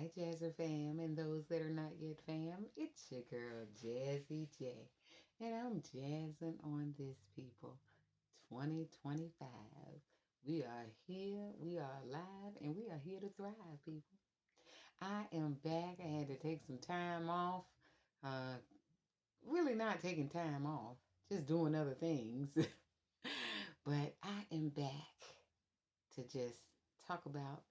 Hi, Jazzer fam, and those that are not yet fam. It's your girl, Jazzy J, and I'm jazzing on this, people. 2025. We are here, we are alive, and we are here to thrive, people. I am back. I had to take some time off. Uh, really not taking time off, just doing other things. But I am back to just talk about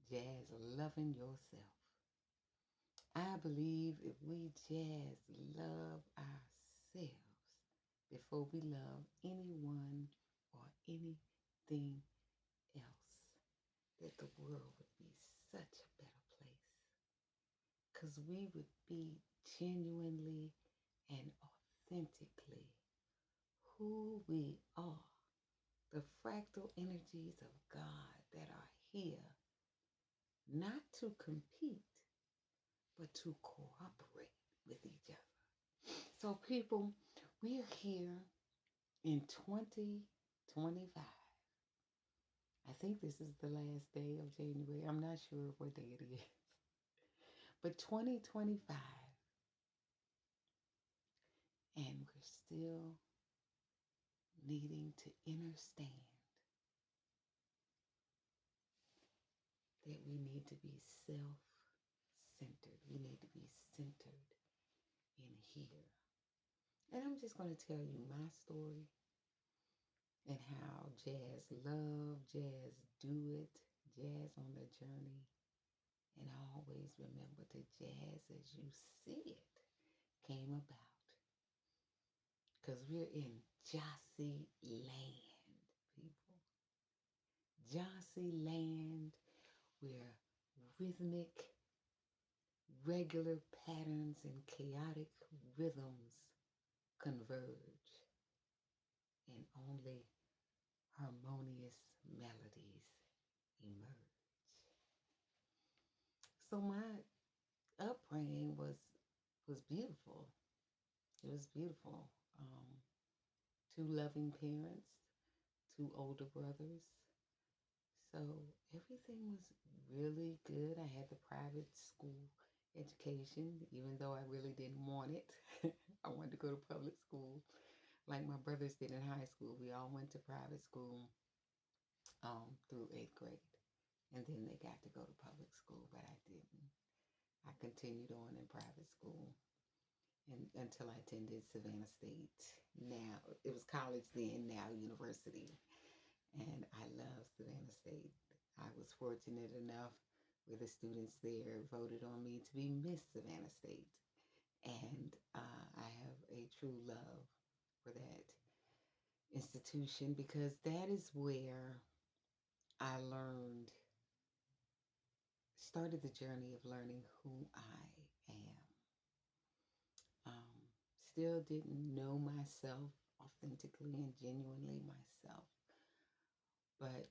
jazz loving yourself. I believe if we just love ourselves before we love anyone or anything else, that the world would be such a better place. Because we would be genuinely and authentically who we are. The fractal energies of God that are here not to compete, but to cooperate with each other. So, people, we are here in 2025. I think this is the last day of January. I'm not sure what day it is. But 2025, and we're still needing to understand that we need to be self centered. We need to be centered in here. And I'm just going to tell you my story and how jazz love, jazz do it, jazz on the journey. And always remember the jazz as you see it came about. Because we're in Jazzy land, people. Jazzy land where rhythmic, regular patterns and chaotic rhythms converge and only harmonious melodies emerge. So my upbringing was beautiful. It was beautiful. Two loving parents, two older brothers. So everything was really good. I had the private school education, even though I really didn't want it. I wanted to go to public school like my brothers did in high school. We all went to private school through 8th grade. And then they got to go to public school, but I didn't. I continued on in private school until I attended Savannah State. Now, it was college then, now university. And I love Savannah State. I was fortunate enough where the students there voted on me to be Miss Savannah State. And I have a true love for that institution because that is where I started the journey of learning who I am. Still didn't know myself authentically and genuinely myself, but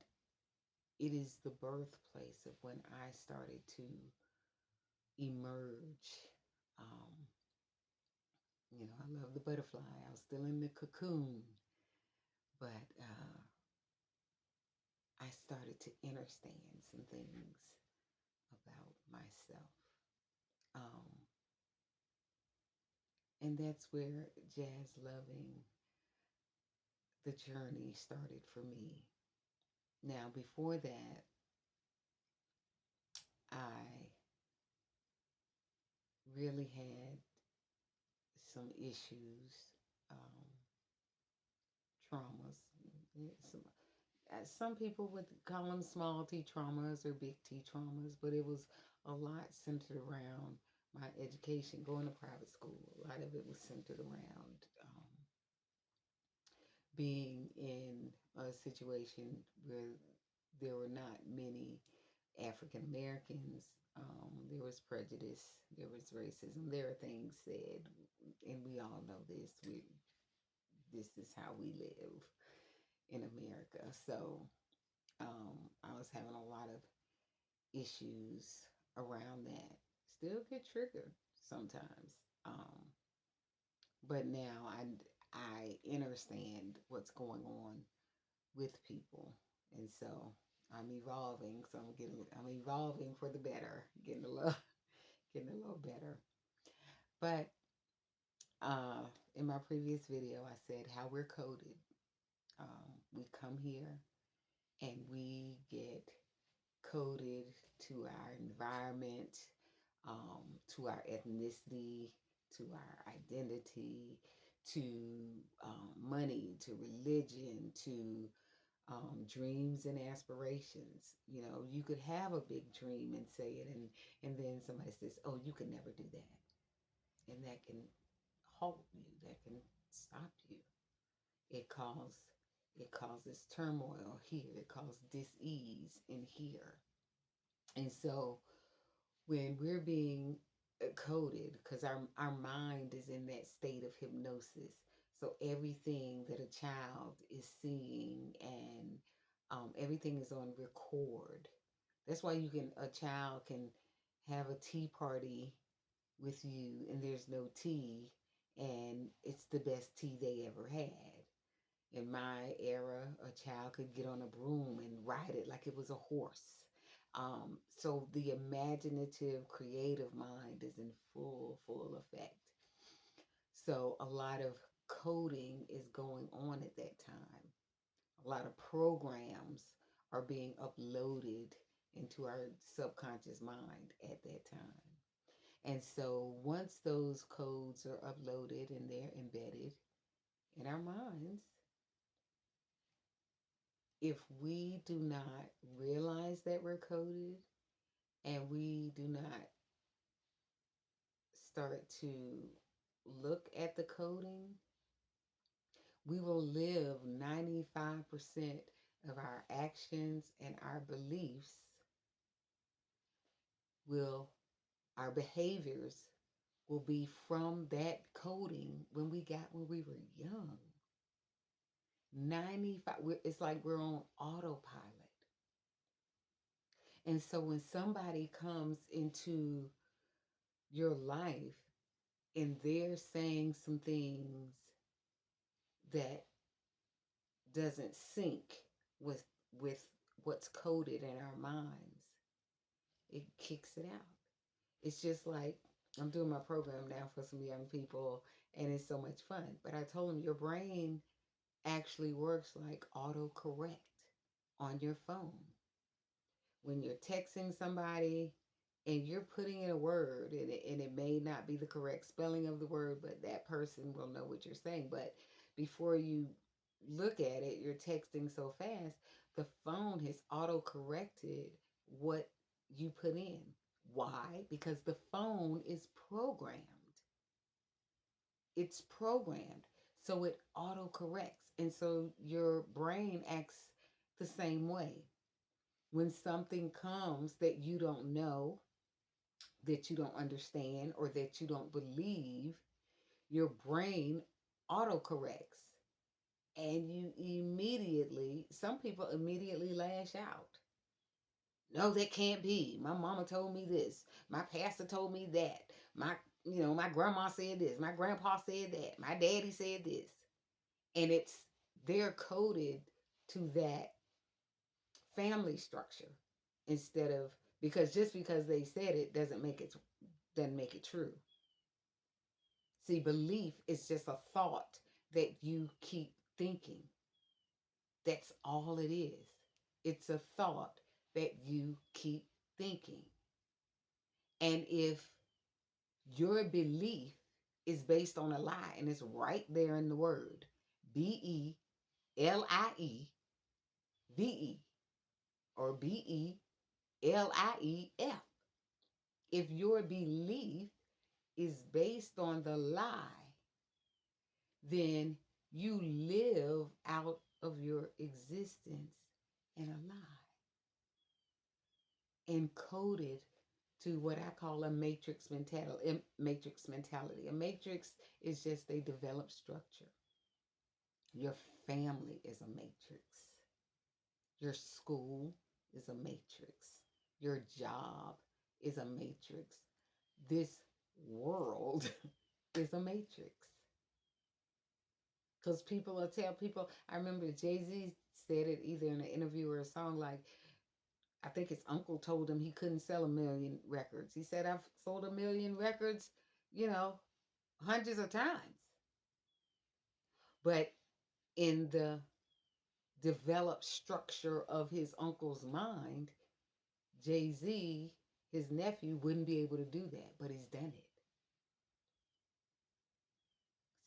it is the birthplace of when I started to emerge. Um, I love the butterfly. I was still in the cocoon, but I started to understand some things about myself. Um, and that's where jazz loving the journey started for me. Now, before that, I really had some issues, um, traumas. Some people would call them small t traumas or big T traumas, but it was a lot centered around my education, going to private school. A lot of it was centered around being in a situation where there were not many African Americans. There was prejudice, there was racism, there are things said, and we all know this. This is how we live in America. So I was having a lot of issues around that. Still get triggered sometimes, but now I understand what's going on with people, and so I'm evolving, so I'm evolving for the better, getting a little better. But in my previous video, I said how we're coded. We come here and we get coded to our environment, to our ethnicity, to our identity, to money, to religion, to dreams and aspirations. You know, you could have a big dream and say it, and then somebody says, "Oh, you can never do that," and that can halt you. That can stop you. It causes turmoil here. It causes dis-ease in here. And so when we're being coded, because our mind is in that state of hypnosis, so everything that a child is seeing and everything is on record. That's why a child can have a tea party with you and there's no tea, and it's the best tea they ever had. In my era, a child could get on a broom and ride it like it was a horse. So the imaginative, creative mind is in full effect. So a lot of coding is going on at that time. A lot of programs are being uploaded into our subconscious mind at that time. And so once those codes are uploaded and they're embedded in our minds, if we do not realize that we're coded and we do not start to look at the coding, we will live 95% of our actions and our beliefs will, our behaviors will be from that coding when we were young. 95, it's like we're on autopilot. And so when somebody comes into your life and they're saying some things that doesn't sync with what's coded in our minds, it kicks it out. It's just like I'm doing my program now for some young people, and it's so much fun. But I told them your brain actually works like autocorrect on your phone. When you're texting somebody and you're putting in a word, and it may not be the correct spelling of the word, but that person will know what you're saying. But before you look at it, you're texting so fast, the phone has auto corrected what you put in. Why? Because the phone is programmed. It's programmed. So it auto corrects. And so your brain acts the same way. When something comes that you don't know, that you don't understand, or that you don't believe, your brain autocorrects. And some people immediately lash out. No, that can't be. My mama told me this. My pastor told me that. My grandma said this. My grandpa said that. My daddy said this. And they're coded to that family structure instead of, because just because they said it doesn't make it true. See, belief is just a thought that you keep thinking. That's all it is. It's a thought that you keep thinking. And if your belief is based on a lie, and it's right there in the word, BELIEVE, or BELIEF. If your belief is based on the lie, then you live out of your existence in a lie, encoded to what I call a matrix mentality. A matrix is just a developed structure. Your family is a matrix. Your school is a matrix. Your job is a matrix. This world is a matrix. Because people will tell people, I remember Jay-Z said it either in an interview or a song, like, I think his uncle told him he couldn't sell 1 million records. He said, I've sold 1 million records, you know, hundreds of times. But in the developed structure of his uncle's mind, Jay-Z, his nephew, wouldn't be able to do that, but he's done it.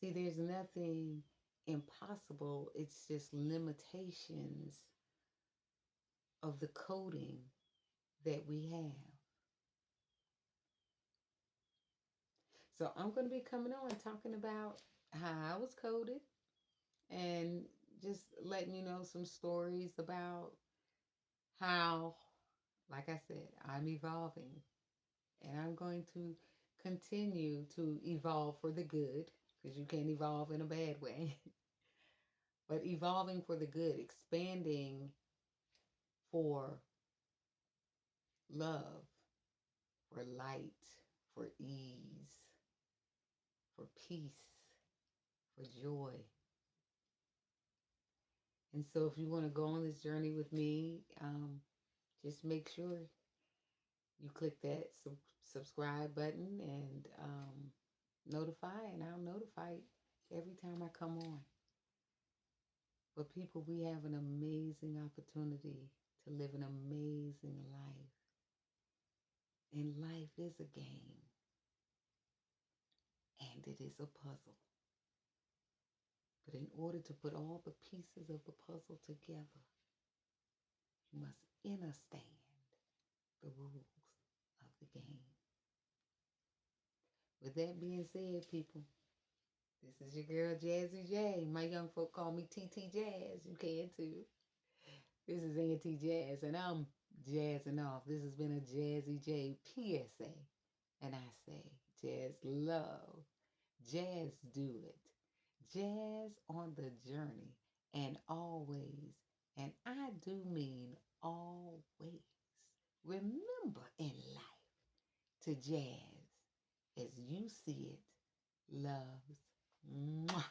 See, there's nothing impossible. It's just limitations of the coding that we have. So I'm going to be coming on talking about how I was coded and just letting you know some stories about how, like I said, I'm evolving, and I'm going to continue to evolve for the good, because you can't evolve in a bad way. But evolving for the good, expanding for love, for light, for ease, for peace, for joy. And so if you want to go on this journey with me, just make sure you click that subscribe button and notify, and I'll notify every time I come on. But people, we have an amazing opportunity to live an amazing life. And life is a game, and it is a puzzle. But in order to put all the pieces of the puzzle together, you must understand the rules of the game. With that being said, people, this is your girl Jazzy J. My young folk call me TT Jazz. You can too. This is Auntie Jazz, and I'm jazzing off. This has been a Jazzy J PSA. And I say, Jazz love, Jazz do it, Jazz on the journey, and always, and I do mean always, remember in life to jazz as you see it, loves. Mwah.